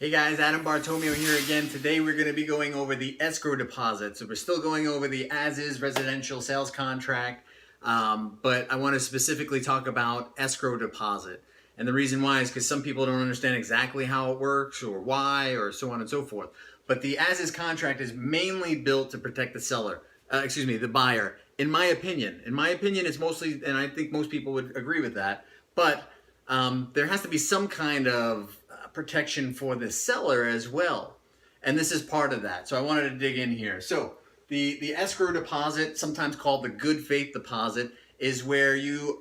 Hey guys, Adam Bartomeo here again. Today we're going to be going over the escrow deposit. So we're still going over the as-is residential sales contract, but I want to specifically talk about escrow deposit. And the reason why is because some people don't understand exactly how it works or why or so on and so forth. But the as-is contract is mainly built to protect the seller, the buyer. In my opinion, it's mostly, and I think most people would agree with that, but there has to be some kind of protection for the seller as well. And this is part of that. So I wanted to dig in here. So the escrow deposit, sometimes called the good faith deposit, is where you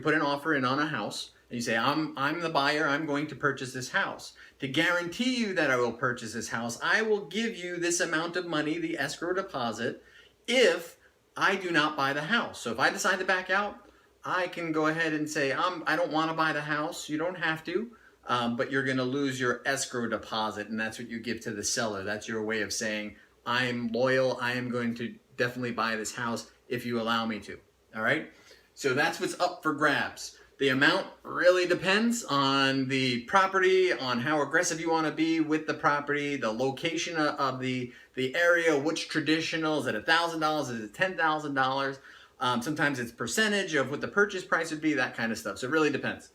put an offer in on a house and you say, I'm the buyer, I'm going to purchase this house. To guarantee you that I will purchase this house, I will give you this amount of money, the escrow deposit, if I do not buy the house. So if I decide to back out, I can go ahead and say, I don't want to buy the house. You don't have to. But you're going to lose your escrow deposit, and that's what you give to the seller. That's your way of saying, I'm loyal, I am going to definitely buy this house if you allow me to. All right? So that's what's up for grabs. The amount really depends on the property, on how aggressive you want to be with the property, the location of the area, which traditional, is it $1,000, is it $10,000? Sometimes it's percentage of what the purchase price would be, that kind of stuff. So it really depends.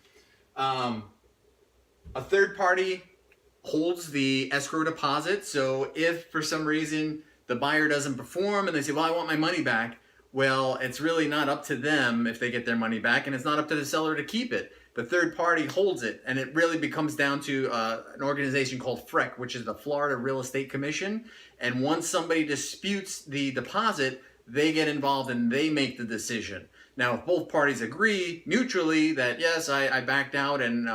A third party holds the escrow deposit. So if for some reason the buyer doesn't perform and they say, well, I want my money back, well, it's really not up to them if they get their money back, and it's not up to the seller to keep it. The third party holds it, and it really becomes down to an organization called FREC, which is the Florida Real Estate Commission. And once somebody disputes the deposit, they get involved and they make the decision. Now, if both parties agree mutually that, yes, I backed out and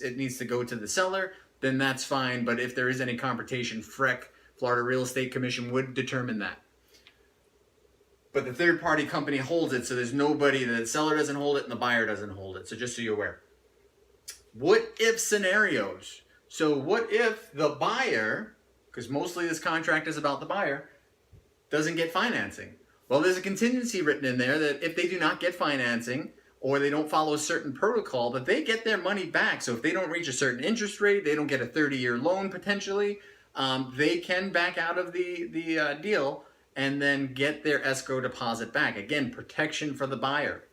it needs to go to the seller, then that's fine. But if there is any confrontation, FREC, Florida Real Estate Commission, would determine that. But the third party company holds it, so there's nobody, the seller doesn't hold it and the buyer doesn't hold it. So just so you're aware. What if scenarios? So what if the buyer, because mostly this contract is about the buyer, doesn't get financing? Well, there's a contingency written in there that if they do not get financing or they don't follow a certain protocol, that they get their money back. So if they don't reach a certain interest rate, they don't get a 30-year loan potentially, they can back out of the deal and then get their escrow deposit back. Again, protection for the buyer.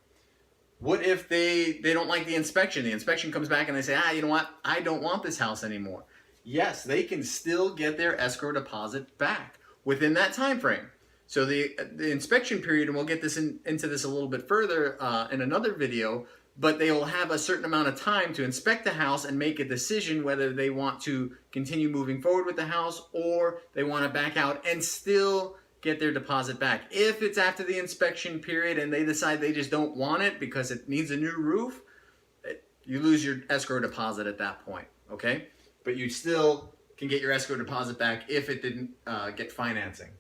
What if they don't like the inspection? The inspection comes back and they say, you know what? I don't want this house anymore. Yes, they can still get their escrow deposit back within that time frame. So the inspection period, and we'll get this into this a little bit further in another video, but they will have a certain amount of time to inspect the house and make a decision whether they want to continue moving forward with the house or they want to back out and still get their deposit back. If it's after the inspection period and they decide they just don't want it because it needs a new roof, you lose your escrow deposit at that point, okay? But you still can get your escrow deposit back if it didn't get financing.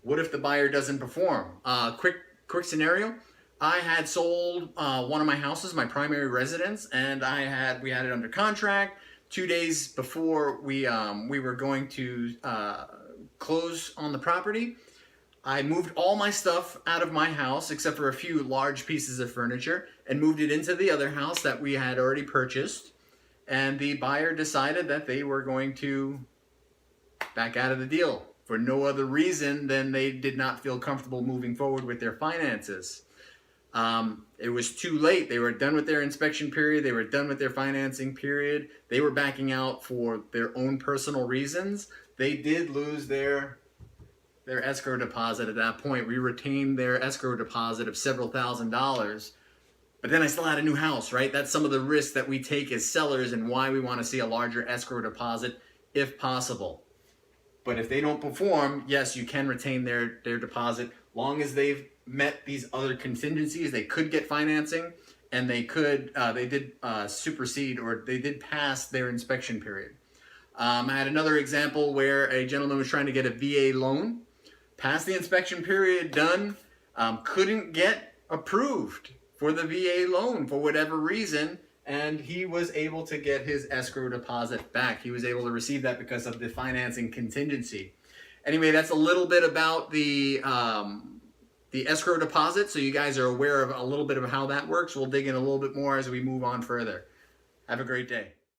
What if the buyer doesn't perform? Quick scenario. I had sold one of my houses, my primary residence, and we had it under contract. 2 days before we were going to close on the property, I moved all my stuff out of my house except for a few large pieces of furniture and moved it into the other house that we had already purchased. And the buyer decided that they were going to back out of the deal for no other reason than they did not feel comfortable moving forward with their finances. It was too late. They were done with their inspection period. They were done with their financing period. They were backing out for their own personal reasons. They did lose their escrow deposit at that point. We retained their escrow deposit of several $1,000s. But then I still had a new house, right? That's some of the risks that we take as sellers and why we want to see a larger escrow deposit if possible. But if they don't perform, yes, you can retain their deposit long as they've met these other contingencies. They could get financing, and they did supersede, or they did pass their inspection period. I had another example where a gentleman was trying to get a VA loan, passed the inspection period, done, couldn't get approved for the VA loan for whatever reason, and he was able to get his escrow deposit back. He was able to receive that because of the financing contingency. Anyway, that's a little bit about the escrow deposit, so you guys are aware of a little bit of how that works. We'll dig in a little bit more as we move on further. Have a great day.